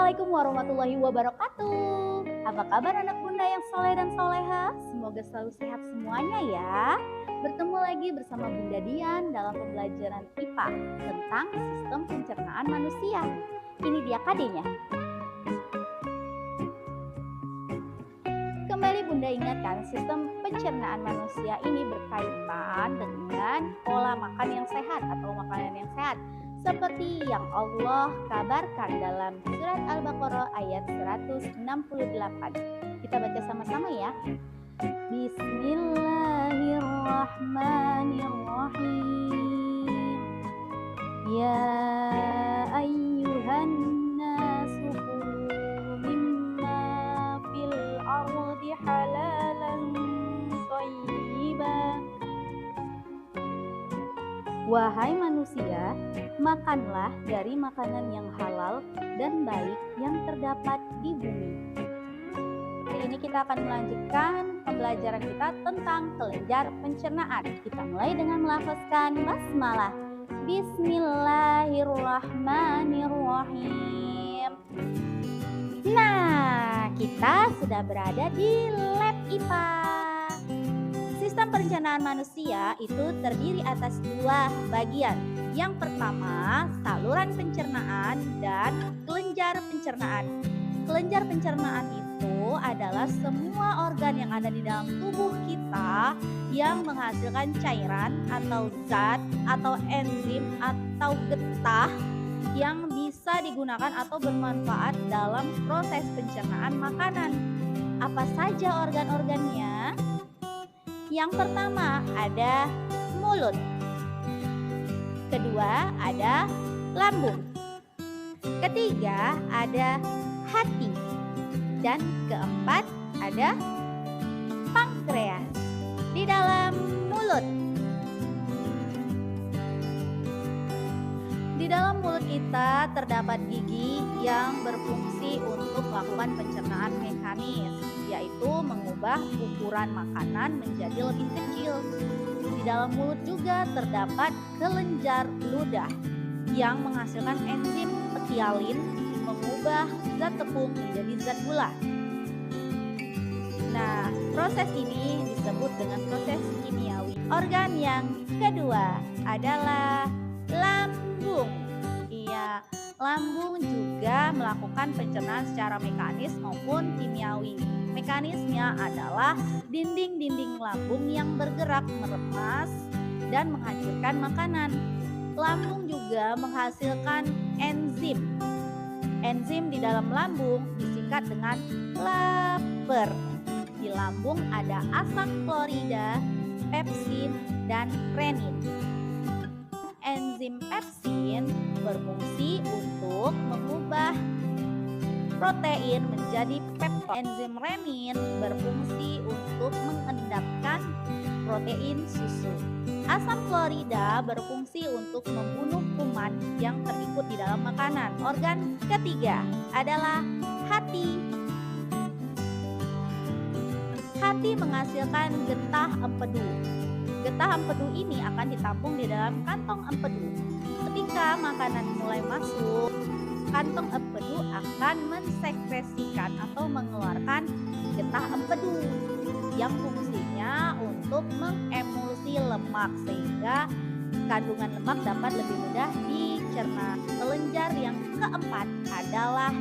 Assalamualaikum warahmatullahi wabarakatuh. Apa kabar anak bunda yang soleh dan soleha? Semoga selalu sehat semuanya ya. Bertemu lagi bersama Bunda Dian dalam pembelajaran IPA tentang sistem pencernaan manusia. Ini dia KD-nya. Kembali Bunda ingatkan, sistem pencernaan manusia ini berkaitan dengan pola makan yang sehat atau makanan yang sehat, seperti yang Allah kabarkan dalam surat Al-Baqarah ayat 168. Kita baca sama-sama ya. Bismillahirrahmanirrahim. Ya ayyuhan nasu kulu mimma fil ardi halalan thayyiban. Wahai manusia, makanlah dari makanan yang halal dan baik yang terdapat di bumi. Hari ini kita akan melanjutkan pembelajaran kita tentang kelenjar pencernaan. Kita mulai dengan melafazkan basmalah. Bismillahirrahmanirrahim. Nah, kita sudah berada di lab IPA. Sistem pencernaan manusia itu terdiri atas dua bagian. Yang pertama, saluran pencernaan dan kelenjar pencernaan. Kelenjar pencernaan itu adalah semua organ yang ada di dalam tubuh kita yang menghasilkan cairan atau zat atau enzim atau getah yang bisa digunakan atau bermanfaat dalam proses pencernaan makanan. Apa saja organ-organnya? Yang pertama ada mulut, kedua ada lambung, ketiga ada hati, dan keempat ada pankreas. Di dalam mulut, di dalam mulut kita terdapat gigi yang berfungsi untuk melakukan pencernaan mekanis, yaitu mengubah ukuran makanan menjadi lebih kecil. Di dalam mulut juga terdapat kelenjar ludah yang menghasilkan enzim petialin mengubah zat tepung menjadi zat gula. Nah, proses ini disebut dengan proses kimiawi. Organ yang kedua adalah lambung. Iya, lambung juga melakukan pencernaan secara mekanis maupun kimiawi. Mekanisnya adalah dinding-dinding lambung yang bergerak meremas dan menghancurkan makanan. Lambung juga menghasilkan enzim. Enzim di dalam lambung disingkat dengan laper. Di lambung ada asam klorida, pepsin, dan renin. Enzim pepsin berfungsi untuk mengubah protein menjadi peptid. Enzim renin berfungsi untuk mengendapkan protein susu. Asam klorida berfungsi untuk membunuh kuman yang terikut di dalam makanan. Organ ketiga adalah hati. Hati menghasilkan getah empedu. Getah empedu ini akan ditampung di dalam kantong empedu. Ketika makanan mulai masuk, kantong empedu akan mensekresikan atau mengeluarkan getah empedu yang fungsinya untuk mengemulsi lemak sehingga kandungan lemak dapat lebih mudah dicerna. Kelenjar yang keempat adalah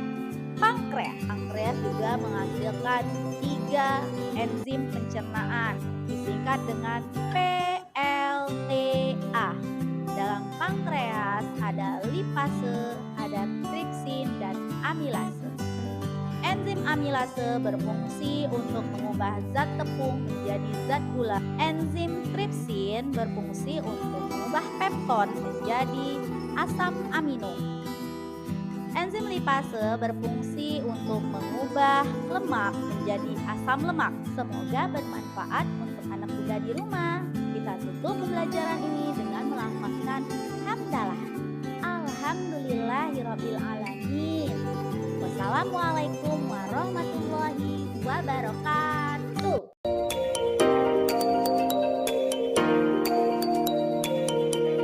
pankreas. Pankreas juga menghasilkan 3 enzim pencernaan disingkat dengan PLTA. Dalam pankreas ada lipase, ada tripsin, dan amilase. Enzim amilase berfungsi untuk mengubah zat tepung menjadi zat gula. Enzim tripsin berfungsi untuk mengubah pepton menjadi asam amino. Enzim lipase berfungsi untuk mengubah lemak menjadi asam lemak. Semoga bermanfaat untuk anak muda di rumah. Kita tutup pembelajaran ini dengan melafazkan hamdalah. Alhamdulillahirabbil alamin. Wassalamualaikum warahmatullahi wabarakatuh.